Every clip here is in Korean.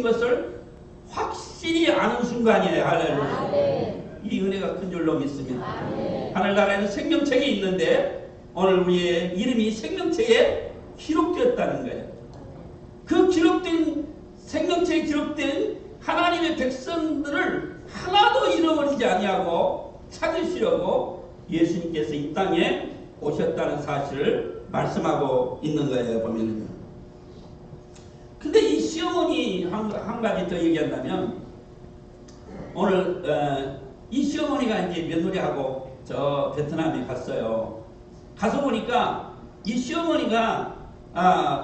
주신 것을 확실히 아는 순간이에요. 할렐루야. 이 은혜가 큰 줄로 믿습니다. 하늘나라에는 생명책이 있는데 오늘 우리의 이름이 생명책에 기록되었다는 거예요. 그 기록된 생명책에 기록된 하나님의 백성들을 하나도 잃어버리지 아니하고 찾으시려고 예수님께서 이 땅에 오셨다는 사실을 말씀하고 있는 거예요. 보면은요. 근데 이 시어머니 한 가지 더 얘기한다면 오늘 이 시어머니가 이제 며느리하고 저 베트남에 갔어요. 가서 보니까 이 시어머니가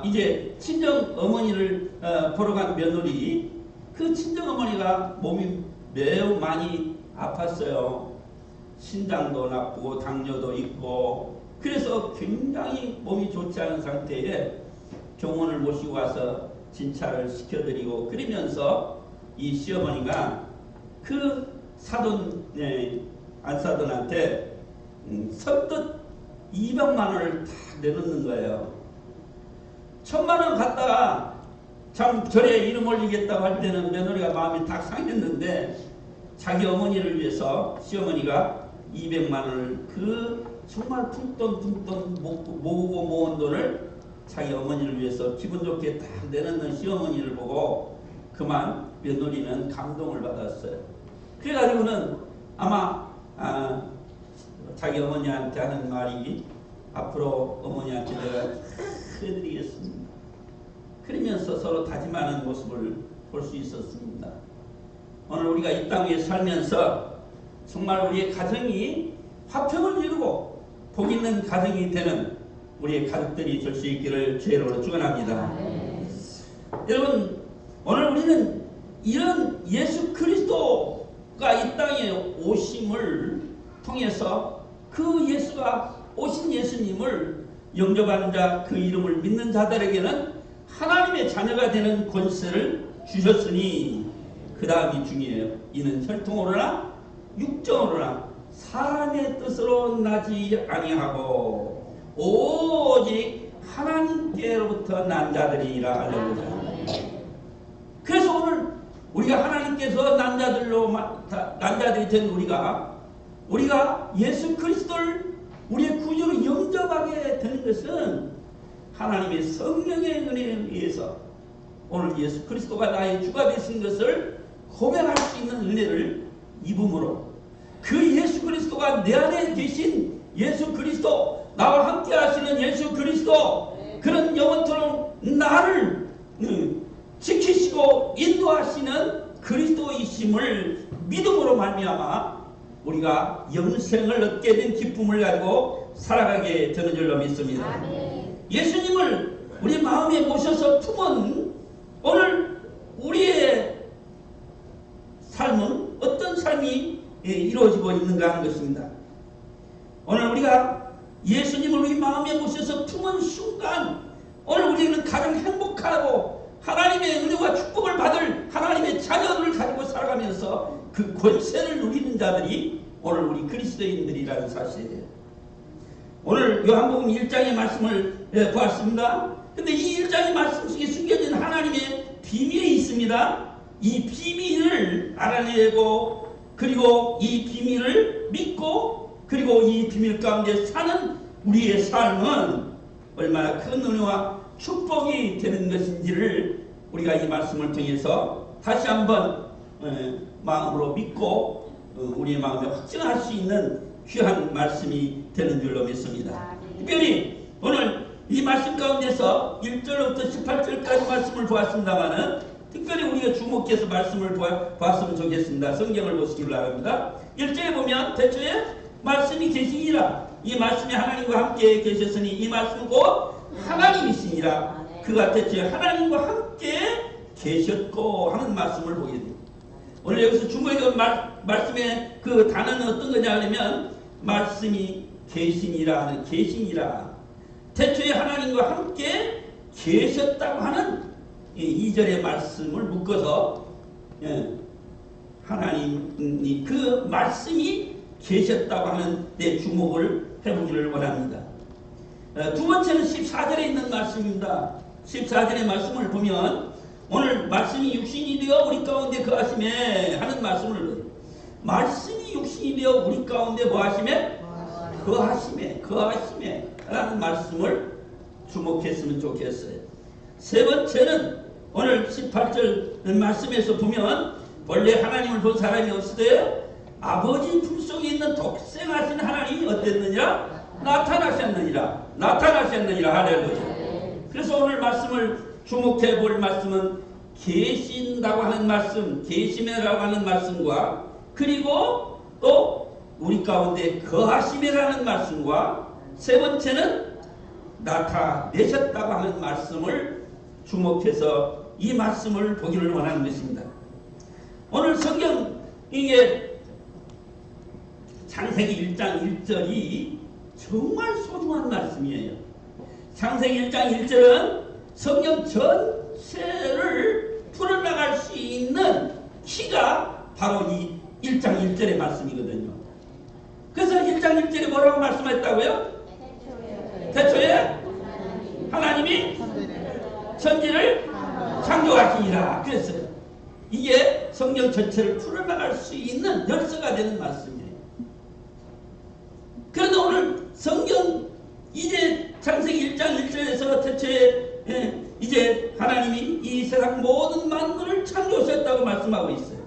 이제 친정 어머니를 보러 간 며느리, 그 친정 어머니가 몸이 매우 많이 아팠어요. 신장도 나쁘고 당뇨도 있고 그래서 굉장히 몸이 좋지 않은 상태에 병원을 모시고 와서 진찰을 시켜드리고 그러면서 이 시어머니가 그 사돈 안사돈한테 선뜻 200만 원을 다 내놓는 거예요. 1000만 원 갖다가 참 절에 이름 올리겠다고 할 때는 며느리가 마음이 딱 상했는데 자기 어머니를 위해서 시어머니가 200만 원을 그 정말 푼돈 모으고 모은 돈을 자기 어머니를 위해서 기분 좋게 딱 내놓는 시어머니를 보고 그만 며느리는 감동을 받았어요. 그래가지고는 아마 자기 어머니한테 하는 말이 앞으로 어머니한테 내가 해드리겠습니다. 그러면서 서로 다짐하는 모습을 볼 수 있었습니다. 오늘 우리가 이 땅에 살면서 정말 우리의 가정이 화평을 이루고 복 있는 가정이 되는 우리의 가족들이 될 수 있기를 주의로 축원합니다. 여러분, 오늘 우리는 이런 예수 그리스도가 이 땅에 오심을 통해서 그 예수가 오신 예수님을 영접하는 자, 그 이름을 믿는 자들에게는 하나님의 자녀가 되는 권세를 주셨으니 그 다음이 중요해요. 이는 혈통으로나 육정으로나 사람의 뜻으로 나지 아니하고 오직 하나님께로부터 난 자들이라. 할렐루야. 그래서 오늘 우리가 하나님께서 난 자들이 된 우리가 예수 그리스도를 우리의 구주로 영접하게 되는 것은 하나님의 성령의 은혜에 의해서 오늘 예수 그리스도가 나의 주가 되신 것을 고백할 수 있는 은혜를 입음으로 그 예수 그리스도가 내 안에 계신 예수 그리스도, 나와 함께 하시는 예수 그리스도, 그런 영원토록 나를 지키시고 인도하시는 그리스도이심을 믿음으로 말미암아 우리가 영생을 얻게 된 기쁨을 가지고 살아가게 되는 줄로 믿습니다. 예수님을 우리 마음에 모셔서 품은 오늘 우리의 삶은 어떤 삶이 이루어지고 있는가 하는 것입니다. 오늘 우리가 예수님을 우리 마음에 모셔서 품은 순간 오늘 우리는 가장 행복하고 하나님의 은혜와 축복을 받을 하나님의 자녀를 가지고 살아가면서 그 권세를 누리는 자들이 오늘 우리 그리스도인들이라는 사실이에요. 오늘 요한복음 1장의 말씀을 보았습니다. 근데 이 1장의 말씀 속에 숨겨진 하나님의 비밀이 있습니다. 이 비밀을 알아내고 그리고 이 비밀을 믿고 그리고 이 비밀 가운데 사는 우리의 삶은 얼마나 큰 은혜와 축복이 되는 것인지를 우리가 이 말씀을 통해서 다시 한번 마음으로 믿고 우리의 마음에 확증할 수 있는 귀한 말씀이 되는 줄로 믿습니다. 특별히 오늘 이 말씀 가운데서 1절부터 18절까지 말씀을 보았습니다마는 특별히 우리가 주목해서 말씀을 보았으면 좋겠습니다. 성경을 보시기 바랍니다. 1절에 보면 대초에 말씀이 계시니라. 이 말씀이 하나님과 함께 계셨으니 이 말씀은 곧 하나님이시니라. 그가 대초에 하나님과 함께 계셨고 하는 말씀을 보게 됩니다. 오늘 여기서 주목해서 말씀의 그 단어는 어떤 거냐 하면 말씀이 계시니라 하는 계시니라. 태초에 하나님과 함께 계셨다고 하는 2절의 말씀을 묶어서 하나님이 그 말씀이 계셨다고 하는 데 주목을 해보기를 원합니다. 두 번째는 14절에 있는 말씀입니다. 14절의 말씀을 보면 오늘 말씀이 육신이 되어 우리 가운데 거하심에 하는 말씀을 말씀이 육신이 되어 우리 가운데 뭐 하심에? 거하심에 라는 말씀을 주목했으면 좋겠어요. 세 번째는 오늘 18절 말씀에서 보면 본래 하나님을 본 사람이 없으되 아버지 품속에 있는 독생하신 하나님이 어땠느냐? 나타나셨느니라 할렐루야. 그래서 오늘 말씀을 주목해 볼 말씀은 계신다고 하는 말씀, 계심이라고 하는 말씀과 그리고 또 우리 가운데 거하심이라는 말씀과 세 번째는 나타내셨다고 하는 말씀을 주목해서 이 말씀을 보기를 원하는 것입니다. 오늘 성경 이게 창세기 1장 1절이 정말 소중한 말씀이에요. 창세기 1장 1절은 성경 전체를 풀어나갈 수 있는 키가 바로 이 1장 1절의 말씀이거든요. 그래서 1장 1절에 뭐라고 말씀했다고요? 태초에 하나님이 천지를 창조하시니라 그랬어요. 이게 성경 전체를 풀어나갈 수 있는 열쇠가 되는 말씀이에요. 그런데 오늘 성경 이제 창세기 1장 1절에서 태초에 이제 하나님이 이 세상 모든 만물을 창조하셨다고 말씀하고 있어요.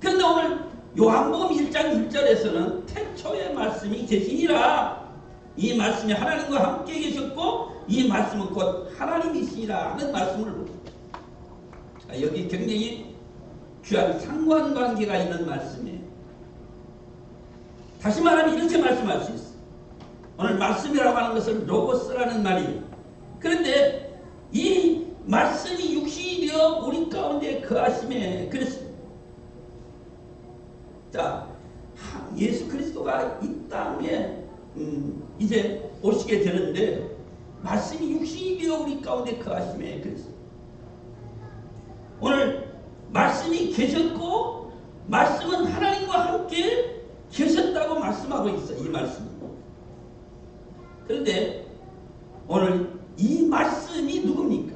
그런데 오늘 요한복음 1장 1절에서는 태초의 말씀이 계시니라, 이 말씀이 하나님과 함께 계셨고 이 말씀은 곧 하나님이시니라 하는 말씀을 봅니다. 여기 굉장히 귀한 상관관계가 있는 말씀이에요. 다시 말하면 이렇게 말씀할 수 있어요. 오늘 말씀이라고 하는 것은 로고스라는 말이에요. 그런데 이 말씀이 육신이 되어 우리 가운데 거하심에 그랬습니다. 자, 예수 그리스도가 이 땅에 이제 오시게 되는데 말씀이 육신이 되어 우리 가운데 거하심에 그랬습니다. 오늘 말씀이 계셨고 말씀은 하나님과 함께 계셨다고 말씀하고 있어요. 이 말씀이. 그런데 오늘 이 말씀이 누굽니까?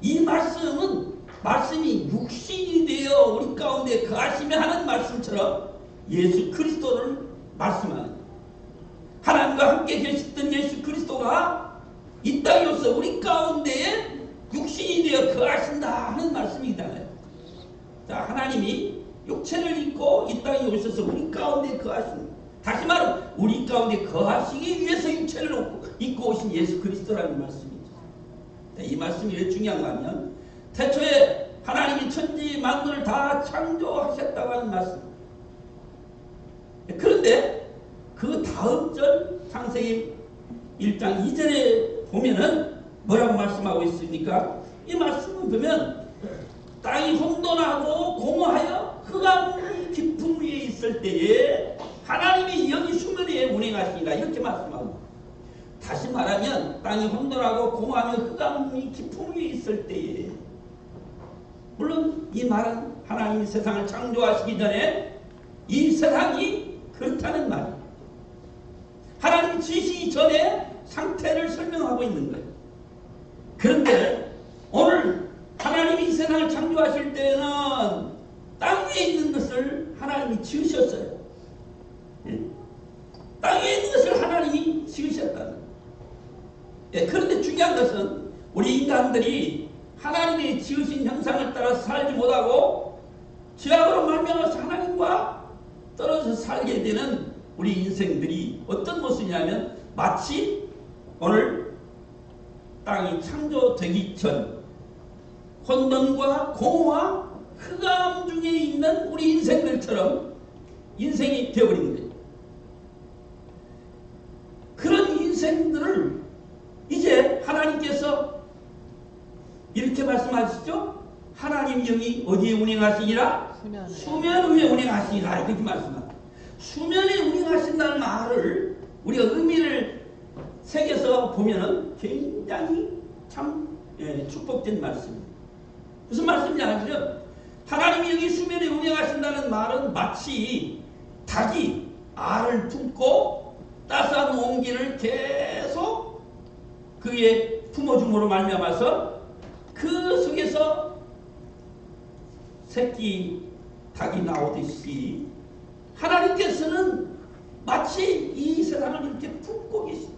이 말씀은 말씀이 육신이 되어 우리 가운데 거하시며 하는 말씀처럼 예수 그리스도를 말씀하는, 하나님과 함께 계셨던 예수 그리스도가 이 땅에 오서 우리 가운데에 육신이 되어 거하신다 하는 말씀이잖아요. 자, 하나님이 육체를 입고 이 땅에 오셔서 우리 가운데 거하십니다. 다시 말하면 우리 가운데 거하시기 위해서 육체를 입고 오신 예수 그리스도라는 말씀이죠. 이 말씀이 왜 중요한가 하면 태초에 하나님이 천지 만물을 다 창조하셨다고 하는 말씀. 그런데 그 다음 절 창세기 1장 2절에 보면은 뭐라고 말씀하고 있습니까? 이 말씀을 보면 땅이 혼돈하고 공허하여 흑암이 깊음 위에 있을 때에 하나님이 여기 수면에 운행하시니라 이렇게 말씀하고, 다시 말하면 땅이 혼돈하고 공허하며 흑암이 깊음 위에 있을 때에, 물론 이 말은 하나님이 세상을 창조하시기 전에 이 세상이 그렇다는 말이에요. 하나님이 지으시기 전에 상태를 설명하고 있는 거예요. 그런데 오늘 하나님이 이 세상을 창조하실 때는 땅 위에 있는 것을 하나님이 지으셨어요. 땅 위에 있는 것을 하나님이 지으셨다는. 그런데 중요한 것은 우리 인간들이 하나님이 지으신 형상을 따라서 살지 못하고 죄악으로 말미암아서 하나님과 떨어져 살게 되는 우리 인생들이 어떤 모습이냐면 마치 오늘 땅이 창조되기 전 혼돈과 공허와 흑암 중에 있는 우리 인생들처럼 인생이 되어버린 거예요. 그런 인생들을 이제 하나님께서 이렇게 말씀하시죠. 하나님 영이 어디에 운행하시니라? 수면 위에 운행하시니라 이렇게 말씀합니다. 수면에 운행하신다는 말을 우리가 의미를 새겨서 보면은 굉장히 참 축복된 말씀입니다. 무슨 말씀이냐 하면 하나님이 여기 수면에 운행하신다는 말은 마치 닭이 알을 품고 따스한 온기를 계속 그의 품어줌으로 말미암아서 그 속에서 새끼 닭이 나오듯이 하나님께서는 마치 이 세상을 이렇게 품고 계십니다.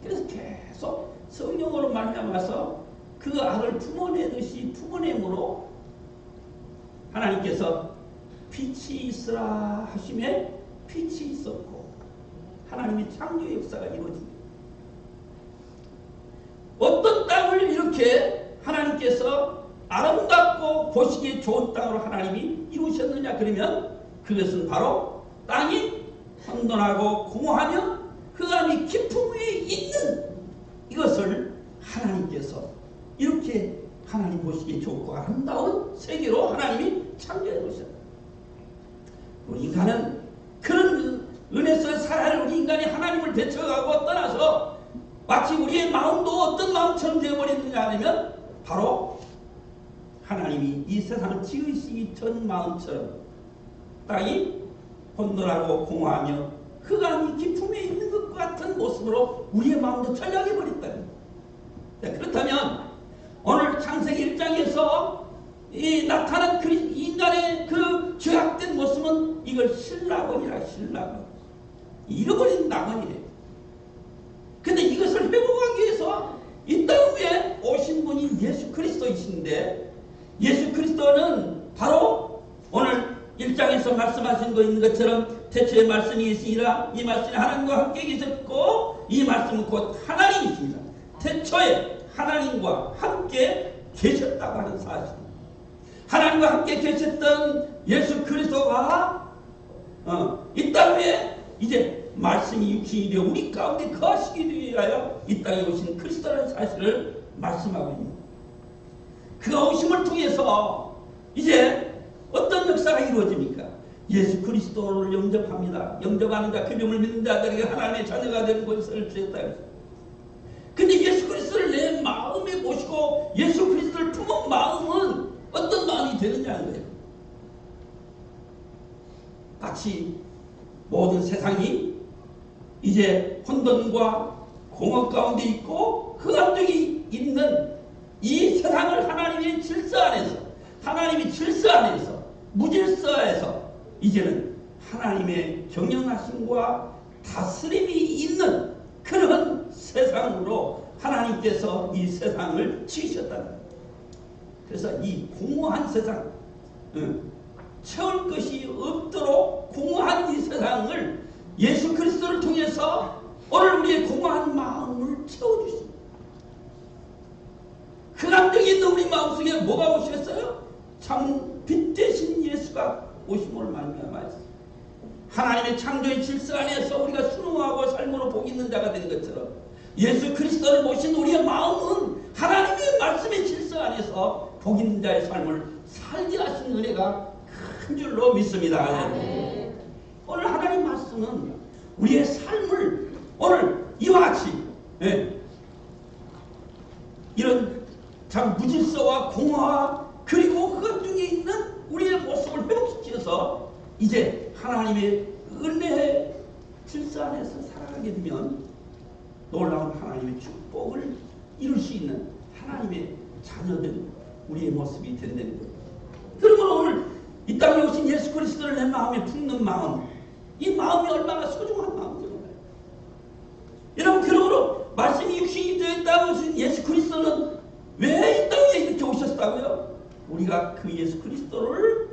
그래서 계속 성령으로 말미암아서 그 악을 품어내듯이 품어내므로 하나님께서 빛이 있으라 하심에 빛이 있었고 하나님의 창조의 역사가 이루어집니다. 어떤 땅을 이렇게 하나님께서 아름답고 보시기에 좋은 땅으로 하나님이 이루셨느냐 그러면 그것은 바로 땅이 혼돈하고 공허하며 흑암이 깊음 위에 있는 이것을 하나님께서 이렇게 하나님 보시기에 좋고 아름다운 세계로 하나님이 창조해 놓으셨다. 우리 인간은 그런 은혜서 살아야 우리 인간이 하나님을 대처하고 떠나서 마치 우리의 마음도 어떤 마음처럼 되어버렸느냐 하면 바로 하나님이 이 세상을 지으시기 전 마음처럼 땅이 혼돈하고 공허하며 흑암이 깊음에 있는 것과 같은 모습으로 우리의 마음도 전락해 버렸다. 그렇다면 오늘 창세기 1장에서 나타난 인간의 그 죄악된 모습은 이걸 신라곤이라 신라곤. 잃어버린 낙원이래요. 근데 이것을 회복하기 위해서 이 땅 위에 오신 분이 예수 그리스도이신데 예수 그리스도는 바로 오늘 1장에서 말씀하신 거 있는 것처럼 태초에 말씀이 있으니라 이 말씀이 하나님과 함께 계셨고 이 말씀은 곧 하나님이십니다. 태초에 하나님과 함께 계셨다고 하는 사실. 하나님과 함께 계셨던 예수 그리스도가 이 땅 위에 이제 말씀이 육신이 되어 우리 가운데 거하시기 위하여 이 땅에 오신 그리스도라는 사실을 말씀하고 있습니다. 그가 오심을 통해서 이제 어떤 역사가 이루어집니까? 예수 그리스도를 영접합니다. 영접하는 자, 그 이름을 믿는 자들에게 하나님의 자녀가 되는 것을 주셨다. 근데 예수 그리스도를 내 마음에 모시고 예수 그리스도를 품은 마음은 어떤 마음이 되느냐는 거예요. 마치 모든 세상이 이제 혼돈과 공허 가운데 있고 흑암 속에 있는 이 세상을 하나님의 질서 안에서 하나님의 질서 안에서 무질서에서 이제는 하나님의 경영하심과 다스림이 있는 그런 세상으로 하나님께서 이 세상을 지으셨다는 거예요. 그래서 이 공허한 세상 채울 것이 없도록 공허한 이 세상을 예수 그리스도를 통해서 오늘 우리의 공허한 마음을 채워주십니다. 흑암 속에 있는 우리 마음속에 뭐가 오셨어요? 참 빛 되신 예수가 오심을 말미암아서 하나님의 창조의 질서 안에서 우리가 순응하고 삶으로 복 있는 자가 되는 것처럼 예수 그리스도를 모신 우리의 마음은 하나님의 말씀의 질서 안에서 복 있는 자의 삶을 살게 하신 은혜가 큰 줄로 믿습니다. 네. 오늘 하나님 말씀은 우리의 삶을 오늘 이와 같이 이런 참 무질서와 공허와 그리고 흑암 중에 있는 우리의 모습을 회복시켜서 이제 하나님의 은혜의 질서 안에서 살아가게 되면 놀라운 하나님의 축복을 이룰 수 있는 하나님의 자녀들 우리의 모습이 된다는 거예요. 그러면 오늘 이 땅에 오신 예수 그리스도를 내 마음에 품는 마음, 이 마음이 얼마나 소중한 마음인가요? 여러분, 그러므로 말씀이 육신이 되었다고 하신 예수 그리스도는 왜 이 땅에 이렇게 오셨다고요? 우리가 그 예수 그리스도를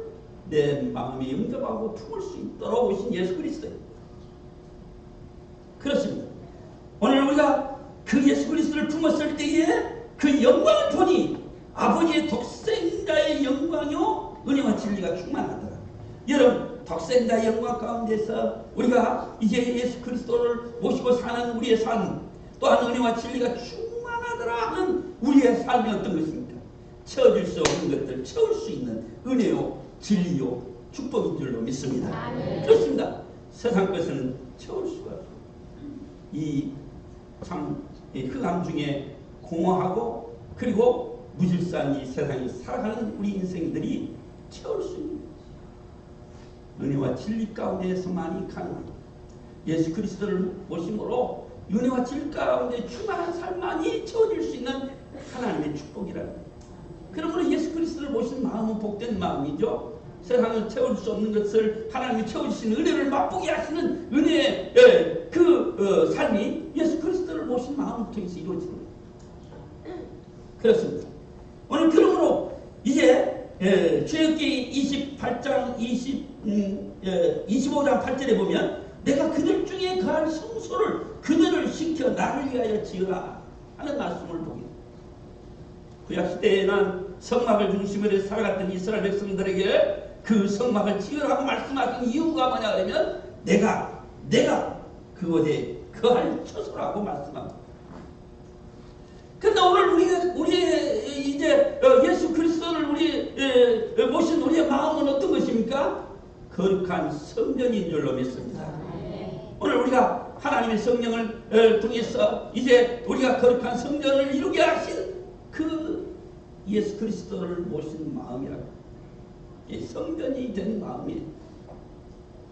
내 마음에 영접하고 품을 수 있도록 오신 예수 그리스도예요. 그렇습니다. 오늘 우리가 그 예수 그리스도를 품었을 때에 그 영광을 보니 아버지의 독생자의 영광이요 은혜와 진리가 충만하더라. 여러분, 독생자의 영광 가운데서 우리가 이제 예수 그리스도를 모시고 사는 우리의 삶 또한 은혜와 진리가 충만하더라 하는 우리의 삶이 어떤 것입니까? 채워줄 수 없는 것들 채울 수 있는 은혜요 진리요 축복인 줄로 믿습니다. 그렇습니다. 세상 것은 채울 수가 없어요. 이 참 흑암 중에 공허하고 그리고 무질서한 이 세상에 살아가는 우리 인생들이 채울 수 있는 은혜와 진리 가운데에서만이 가능합니다. 예수 그리스도를 모심으로 은혜와 진리 가운데 충만한 삶만이 채워질 수 있는 하나님의 축복이라는 그러므로 예수 그리스도를 모신 마음은 복된 마음이죠. 세상을 채울 수 없는 것을 하나님이 채워주시는 은혜를 맛보게 하시는 은혜의 삶이 예수 그리스도를 모신 마음을 통해서 이루어지는 거예요. 그렇습니다. 오늘 그러므로 이제 출애굽기 28장 25장 8절에 보면 내가 그들 중에 거할 성소를 그들을 시켜 나를 위하여 지으라 하는 말씀을 보게 됩니다. 구약시대에는 성막을 중심으로 해서 살아갔던 이스라엘 백성들에게 그 성막을 지으라고 말씀하신 이유가 뭐냐 그러면 내가 그곳에 거할 처소라고 말씀합니다. 그런데 오늘 우리 이제 예수 그리스도를 우리 모신 우리의 마음은 어떤 것입니까? 거룩한 성전인 줄로 믿습니다. 오늘 우리가 하나님의 성령을 통해서 이제 우리가 거룩한 성전을 이루게 하신 그 예수 그리스도를 모신 마음이라고. 성전이 된 마음이에요.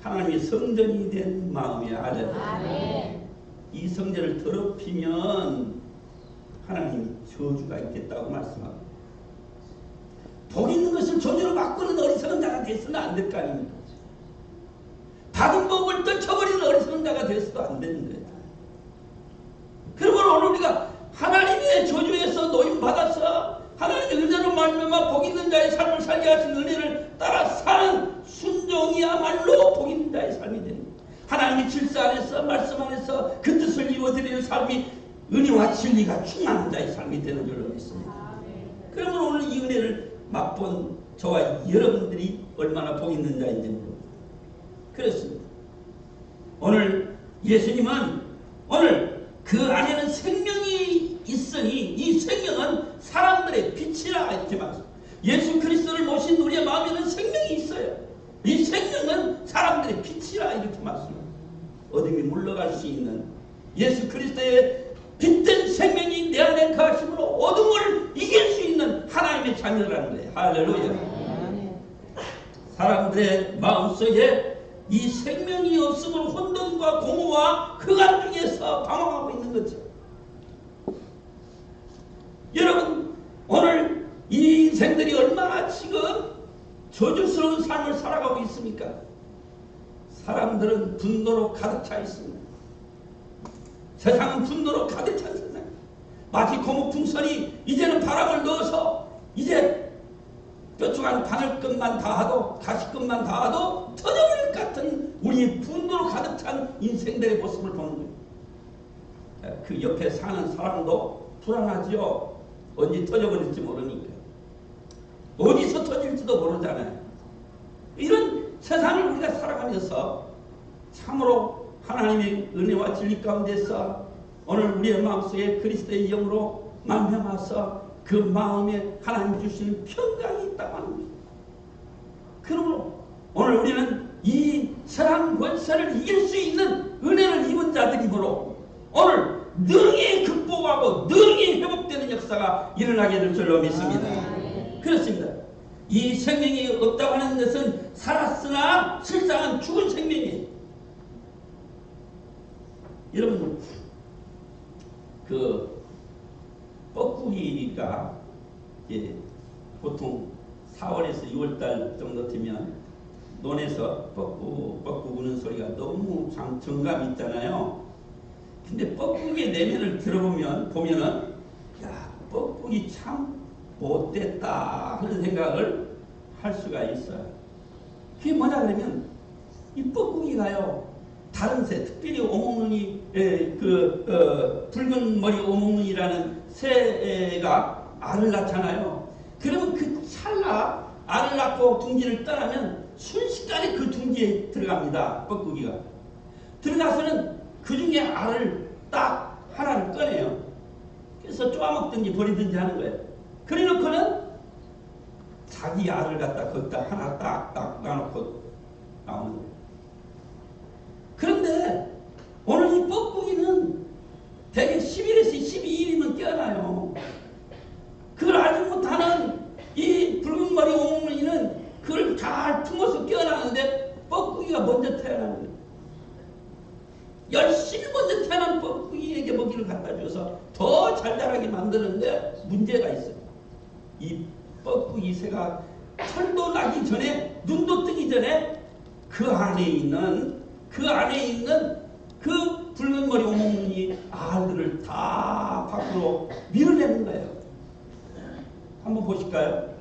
하나님의 성전이 된 마음이야. 아멘. 이 성전을 더럽히면 하나님이 저주가 있겠다고 말씀하고, 복 있는 것을 저주로 바꾸는 어리석은 자가 되어서는 안 될 거 아닙니까? 받은 복을 떨쳐버리는 어리석은 자가 되어서도 안 되는 거예요. 그러므로 오늘 우리가 하나님의 저주에서 노임받아서 하나님의 은혜로 말미암아 복 있는 자의 삶을 살게 하신 은혜를 따라 사는 순종이야말로 복 있는 자의 삶이 되는 거예요. 하나님의 질서 안에서 말씀 안에서 그 뜻을 이루어드리는 삶이 은혜와 진리가 충만한 자의 삶이 되는 줄로 믿습니다. 그러면 오늘 이 은혜를 맛본 저와 여러분들이 얼마나 복 있는 자인지 모릅니다. 그렇습니다. 오늘 예수님은 오늘 그 안에는 생명이 있으니 이 생명은 사람들의 빛이라 이렇게 말합니다. 예수 그리스도를 모신 우리의 마음에는 생명이 있어요. 이 생명은 사람들의 빛이라 이렇게 말씀합니다. 어둠이 물러갈 수 있는 예수 그리스도의 빛된 생명이 내 안에 거하심으로 어둠을 이길 수 있는 하나님의 자녀라는 거예요. 할렐루야. 사람들의 마음속에 이 생명이 없음으로 혼돈과 공허와 흑암 중에서 방황하고 있는 거죠. 여러분, 오늘 이 인생들이 얼마나 지금 저주스러운 삶을 살아가고 있습니까? 사람들은 분노로 가득 차 있습니다. 세상은 분노로 가득 찬 세상. 마치 고목풍선이 이제는 바람을 넣어서 이제 뾰족한 바늘끝만 닿아도 가시끝만 닿아도 터져버릴 것 같은 우리 분노로 가득 찬 인생들의 모습을 보는 거예요. 그 옆에 사는 사람도 불안하지요. 언제 터져버릴지 모르니까. 어디서 터질지도 모르잖아요. 이런 세상을 우리가 살아가면서 참으로 하나님의 은혜와 진리 가운데서 오늘 우리의 마음속에 그리스도의 영으로 말미암아서 그 마음에 하나님 주시는 평강이 있다고 하는 거예요. 그러므로 오늘 우리는 이 세상 권세를 이길 수 있는 은혜를 입은 자들이므로 오늘 능히 극복하고 능히 회복되는 역사가 일어나게 될 줄로 믿습니다. 그렇습니다. 이 생명이 없다고 하는 것은 살았으나 실상은 죽은 생명이에요. 여러분, 그 뻐꾸기가 보통 4월에서 6월달 정도 되면 논에서 뻐꾸 우는 소리가 너무 정감이 있잖아요. 근데 뻐꾸기의 내면을 보면은 야, 뻐꾸기 참 못됐다 하는 생각을 할 수가 있어요. 그게 뭐냐 그러면 이 뻐꾸기가요, 다른 새, 특별히 오목눈이 붉은 머리 오목눈이라는 새가 알을 낳잖아요. 그러면 그 찰나 알을 낳고 둥지를 떠나면 순식간에 그 둥지에 들어갑니다. 뻐꾸기가 들어가서는 그 중에 알을 딱 하나를 꺼내요. 그래서 쪼아먹든지 버리든지 하는 거예요. 그래놓고는 자기 알을 갖다 거기다 하나 딱 놔놓고 나오는 거예요. 그런데 오늘 이 뻐꾸기는 대개 10일에서 12일이면 깨어나요. 그걸 알지 못하는 이 붉은 머리 오목눈이는 그걸 잘 품어서 깨어나는데 뻐꾸기가 먼저 태어나는 거예요. 열심히 먼저 태어난 뻐꾸기에게 먹이를 갖다 줘서 더 잘 자라게 만드는데 문제가 있어요. 이 뻐꾸기 새가 철도 나기 전에, 눈도 뜨기 전에 그 안에 있는 그 붉은 머리 오목눈이 알들을 다 밖으로 밀어내는 거예요. 한번 보실까요?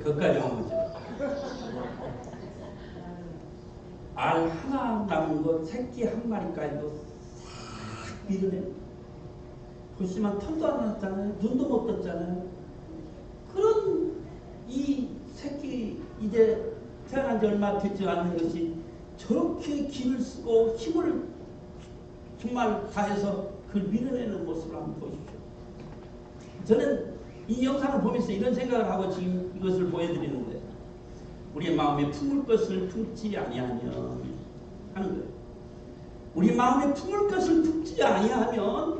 그까지만 보죠. 알 하나 남은 거 새끼 한 마리까지도 싹 밀어내. 보시면 털도 안 났잖아요. 눈도 못 떴잖아요. 그런 이 새끼 이제 태어난 지 얼마 되지 않는 것이 저렇게 기를 쓰고 힘을 정말 다해서 그걸 밀어내는 모습을 한번 보십시오. 저는 이 영상을 보면서 이런 생각을 하고 지금 이것을 보여드리는 거예요. 우리의 마음에 품을 것을 품지 아니하면 하는 거예요. 우리 마음에 품을 것을 품지 아니하면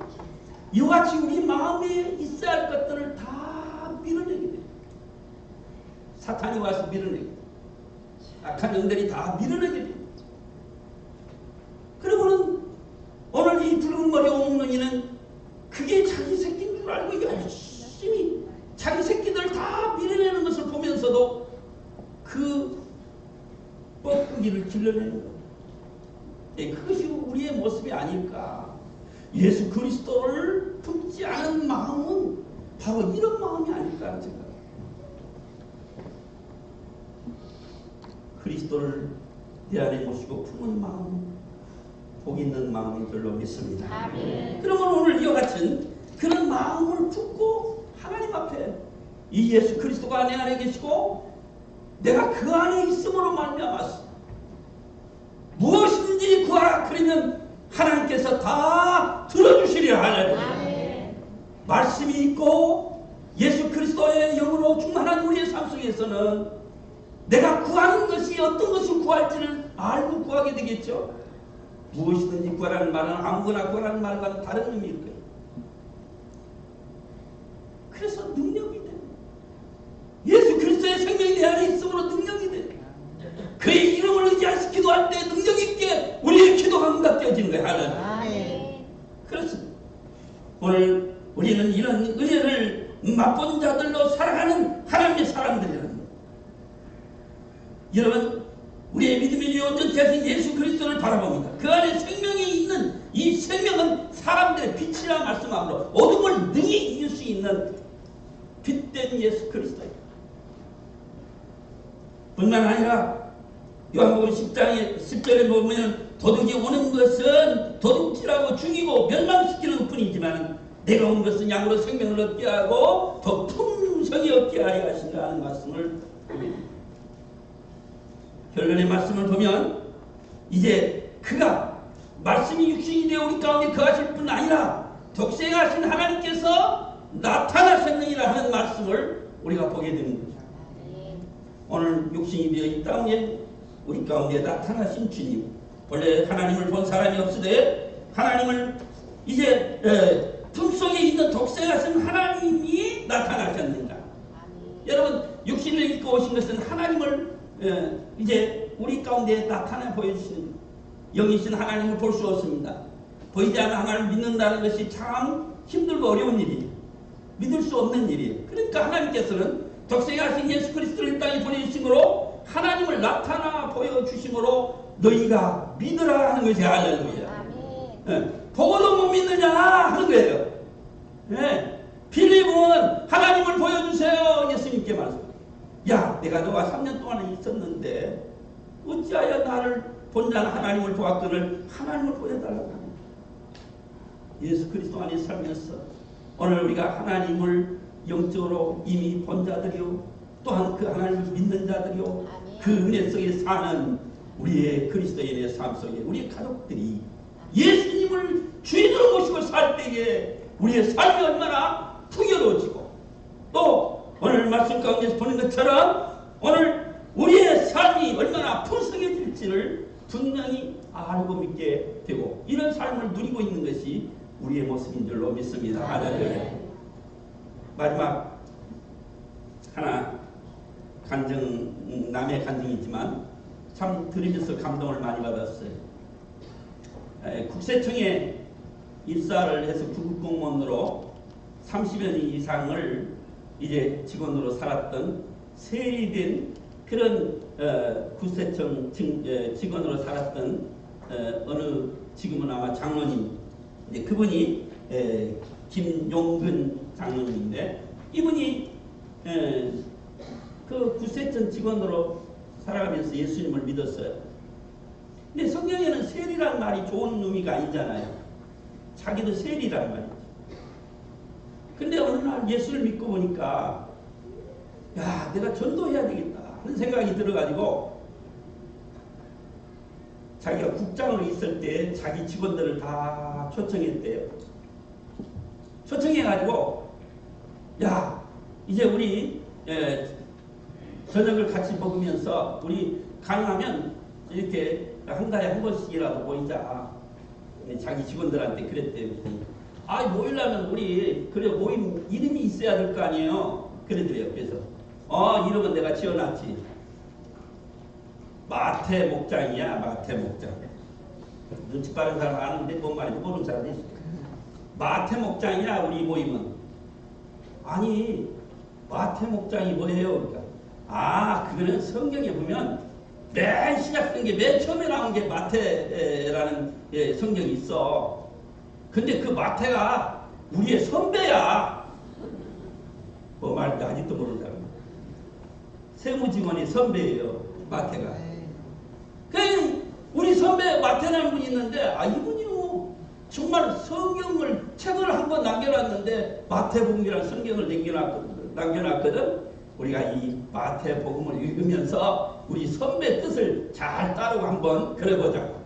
이와같이 우리 마음에 있어야 할 것들을 다 밀어내게 돼요. 사탄이 와서 밀어내게 돼요. 악한 영들이 다 밀어내게 돼요. 그리고는 오늘 이 붉은 머리 오목눈이는 그게 자기 새끼인 줄 알고 열심히 자기 새끼들 다 밀어내는 것을 보면서도 그 뻐꾸기를 길러내는 거예요. 네, 그것이 우리의 모습이 아닐까. 예수 그리스도를 품지 않은 마음은 바로 이런 마음이 아닐까 하는 생각입니다. 그리스도를 내 안에 모시고 품은 마음, 복 있는 마음인 줄로 믿습니다. 아멘. 그러면 오늘 이와 같은 그런 마음을 품고 하나님 앞에 이 예수 그리스도가 내 안에 계시고 내가 그 안에 있음으로 말미암아서 무엇이든지 구하라 그러면 하나님께서 다 들어주시리라. 할렐루야. 말씀이 있고 예수 그리스도의 영으로 충만한 우리의 삶 속에서는 내가 구하는 것이 어떤 것을 구할지를 알고 구하게 되겠죠. 무엇이든지 구하라는 말은 아무거나 구하라는 말과는 다른 의미일 거예요. 그래서 능력이 돼. 예수 그리스도의 생명이 내 안에 있으므로 능력이 돼. 그의 이름을 의지해서 기도할 때 능력 있게 우리의 기도가 응답되어지는 거예요. 하나님. 그렇습니다. 오늘 우리는 이런 은혜를 맛본 자들로 살아가는 하나님의 사람들이라는 거예요. 여러분, 우리의 믿음의 온전히 되신 예수 그리스도를 바라봅니다. 그 안에 생명이 있는 이 생명은 사람들의 빛이라 말씀하므로 어둠을 능히 이길 수 있는 빛된 예수 그리스도입니다. 뿐만 아니라 요한복음 10절에 보면 도둑이 오는 것은 도둑질하고 죽이고 멸망시키는 뿐이지만 내가 온 것은 양으로 생명을 얻게 하고 더 풍성히 얻게 하려 하신다 하는 말씀을 보입니다. 결론의 말씀을 보면 이제 그가 말씀이 육신이 되어 우리 가운데 거하실 뿐 아니라 독생하신 하나님께서 나타나셨느니라 하는 말씀을 우리가 보게 되는 거죠. 오늘 육신이 되어 이 땅에 우리 가운데 나타나신 주님, 원래 하나님을 본 사람이 없으되 하나님을 이제 품속에 있는 독생하신 하나님이 나타나셨는가. 여러분, 육신을 입고 오신 것은 하나님을 이제 우리 가운데 나타내 보여주시는 영이신 하나님을 볼 수 없습니다. 보이지 않는 하나님을 믿는다는 것이 참 힘들고 어려운 일이에요. 믿을 수 없는 일이에요. 그러니까 하나님께서는 독생하신 예수 그리스도를 이 땅에 보내주심으로 하나님을 나타나 보여주심으로 너희가 믿으라 하는 것이 할렐루야. 보고도 못 믿느냐 하는 거예요. 빌립은 하나님을 보여주세요. 예수님께 말씀. 야, 내가 너와 3년 동안 있었는데 어찌하여 나를 본 자는 하나님을 보았거늘 하나님을 보여달라고 하는 거예요. 예수 그리스도 안에 살면서 오늘 우리가 하나님을 영적으로 이미 본 자들이요, 또한 그 하나님을 믿는 자들이요, 그 은혜 속에 사는 우리의 그리스도인의 삶 속에 우리의 가족들이 예수님을 주인으로 모시고 살 때에 우리의 삶이 얼마나 풍요로워지고, 또 오늘 말씀 가운데서 보는 것처럼 오늘 우리의 삶이 얼마나 풍성해질지를 분명히 알고 믿게 되고, 이런 삶을 누리고 있는 것이 우리의 모습인 줄로 믿습니다. 할렐루야. 마지막 하나 간증, 남의 간증이지만 참 들으면서 감동을 많이 받았어요. 국세청에 입사를 해서 구급공무원으로 30여 년 이상을 이제 직원으로 살았던 세리된 그런 국세청 직원으로 살았던 어느 지금은 아마 장로님, 그분이 김용근 장로님인데, 이분이 그 국세청 직원으로 살아가면서 예수님을 믿었어요. 근데 성경에는 세리란 말이 좋은 의미가 아니잖아요. 자기도 세리란 말이죠. 근데 어느 날 예수를 믿고 보니까 야, 내가 전도해야 되겠다 하는 생각이 들어가지고 자기가 국장으로 있을 때 자기 직원들을 다 초청했대요. 초청해가지고 야, 이제 우리 저녁을 같이 먹으면서 우리 가능하면 이렇게 한 달에 한 번씩이라도 모이자. 자기 직원들한테 그랬대요. 아, 모이려면 우리 그래 모임 이름이 있어야 될 거 아니에요. 그러더래요. 그래서 이름은 내가 지어놨지. 마태 목장이야. 마태 목장. 눈치 빠른 사람 아는데 뭔 말인지 모르는 사람이 있어. 마태 목장이야 우리 모임은. 아니, 마태 목장이 뭐예요? 그러니까 그거는 성경에 보면 맨 시작된 게 맨 처음에 나온 게 마태라는 성경이 있어. 근데 그 마태가 우리의 선배야. 뭐 말인지 아직도 모른다. 세무직원이 선배예요. 마태가. 그 우리 선배 마태라는 분이 있는데 이분이요 정말 성경을 책을 한 권 남겨놨는데 마태복음이라는 성경을 남겨놨거든. 우리가 이 마태복음을 읽으면서 우리 선배 뜻을 잘 따르고 한번 그려보자고.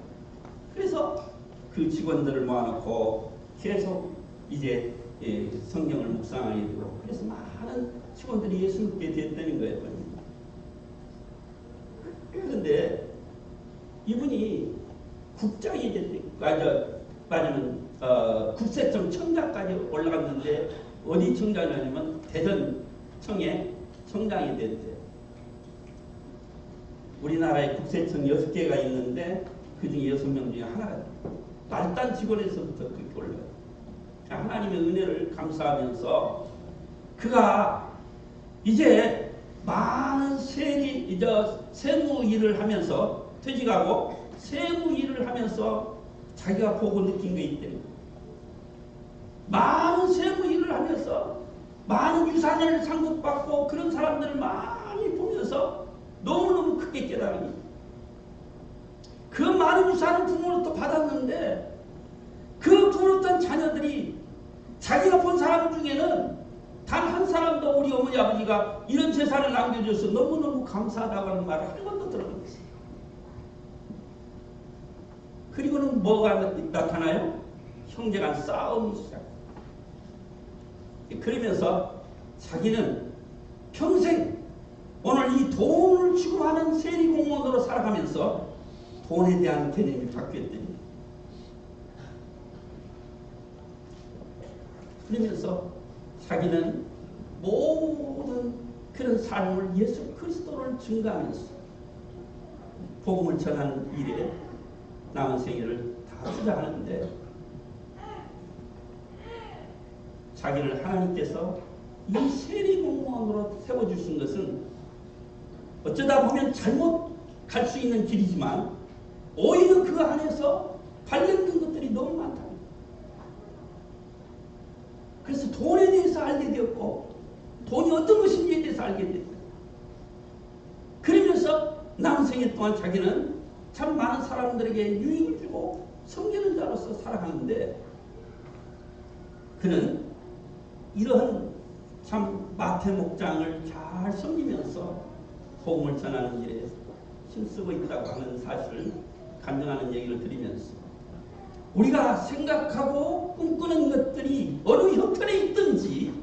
그래서 그 직원들을 모아놓고 계속 이제 성경을 묵상하게 되고, 그래서 많은 직원들이 예수 믿게 됐다는 거예요. 그런데 이분이 국장이 됐대. 말하면 국세청 청장까지 올라갔는데 어디 청장이냐면 대전청에 청장이 됐대요. 우리나라에 국세청 6개가 있는데 그 중에 6명 중에 하나가 말단 직원에서부터 그렇게 올라가요. 하나님의 은혜를 감사하면서 그가 이제 많은 세무 일을 하면서 퇴직하고 세무 일을 하면서 자기가 보고 느낀 게 있대요. 많은 세무 일을 하면서 많은 유산을 상급받고 그런 사람들을 많이 보면서 너무너무 크게 깨달으니 그 많은 유산을 부모로부터 받았는데 그 부모로부터 자녀들이 자기가 본 사람 중에는 단 한 사람도 우리 어머니 아버지가 이런 재산을 남겨줘서 너무너무 감사하다고 하는 말을 한 번도 들어본 것 없어요. 그리고는 뭐가 나타나요? 형제 간 싸움이 시작. 그러면서 자기는 평생 오늘 이 돈을 추구하는 세리공무원으로 살아가면서 돈에 대한 개념이 바뀌었더니, 그러면서 자기는 모든 그런 삶을 예수 그리스도를 증거하면서 복음을 전하는 일에 남은 생애를 다 투자하는데, 자기를 하나님께서 이 세리공무원으로 세워주신 것은 어쩌다 보면 잘못 갈 수 있는 길이지만 오히려 그 안에서 관련된 것들이 너무 많다. 그래서 돈에 대해서 알게 되었고 돈이 어떤 것인지에 대해서 알게 됐다. 그러면서 남은 생애 동안 자기는 참 많은 사람들에게 유익을 주고 섬기는 자로서 살아가는데, 그는 이러한 참 마태 목장을 잘 섬기면서 복음을 전하는 일에 힘쓰고 있다고 하는 사실을 간증하는 얘기를 드리면서, 우리가 생각하고 꿈꾸는 것들이 어느 형편에 있든지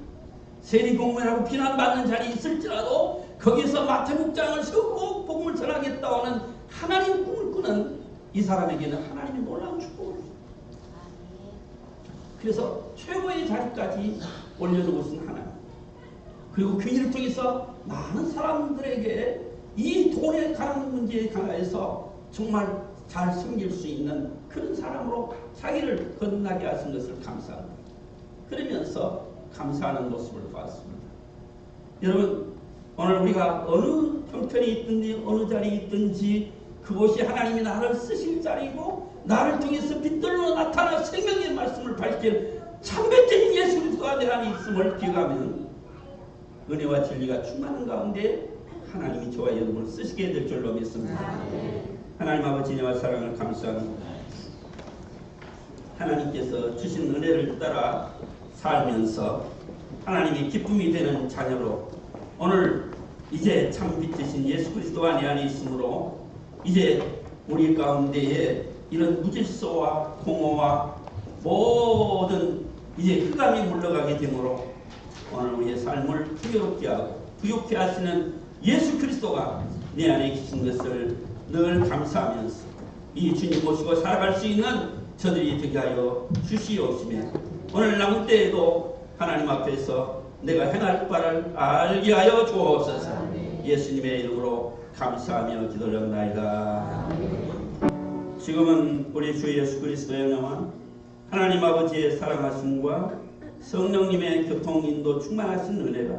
세리공무원이라고 비난받는 자리에 있을지라도 거기서 마태 목장을 세우고 복음을 전하겠다고 하는 하나님 꿈을 꾸는 이 사람에게는 하나님이 놀라운 축복을 줍니다. 그래서 최고의 자리까지 올려놓으신 하나님, 그리고 그 일을 통해서 많은 사람들에게 이 돈에 관한 문제에 관해서 정말 잘 섬길 수 있는 그런 사람으로 자기를 거듭나게 하신 것을 감사합니다. 그러면서 감사하는 모습을 보았습니다. 여러분, 오늘 우리가 어느 형편에 있든지 어느 자리에 있든지 그곳이 하나님이 나를 쓰실 자리고 나를 통해서 빛들로 나타나 생명의 말씀을 밝힐 참배된 예수 그리스도가 내 안에 있음을 기억하면 은혜와 진리가 충만한 가운데 하나님이 저와 여러분을 쓰시게 될 줄로 믿습니다. 하나님 아버지 은혜와 사랑을 감사합니다. 하나님께서 주신 은혜를 따라 살면서 하나님의 기쁨이 되는 자녀로 오늘 이제 참 빛이신 예수 그리스도가 내 안에 있으므로 이제 우리 가운데에 이런 무질서와 공허와 모든 이제 흑암이 물러가게 되므로 오늘 우리의 삶을 풍요롭게 하고 부욕케 하시는 예수 그리스도가 내 안에 계신 것을 늘 감사하면서 이 주님 모시고 살아갈 수 있는 저들이 되게 하여 주시옵시며, 오늘 남은 때에도 하나님 앞에서 내가 행할 바를 알게 하여 주옵소서. 예수님의 이름으로 감사하며 기도드립니다. 지금은 우리 주 예수 그리스도의 영광, 하나님 아버지의 사랑하심과 성령님의 교통인도 충만하신 은혜가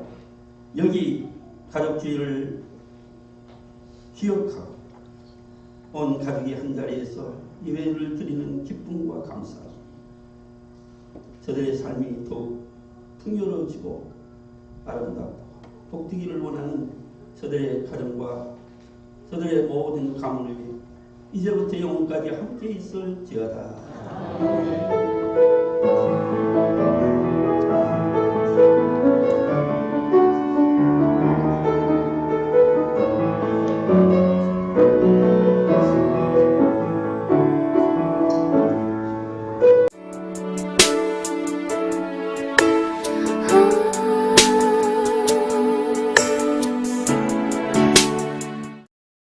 여기 가족주의를 기억하고 온 가족이 한자리에서 예배를 드리는 기쁨과 감사, 저들의 삶이 더욱 풍요로워지고 아름답고 복되기를 원하는 저들의 가정과 저들의 모든 가문이 이제부터 영원까지 함께 있을지어다.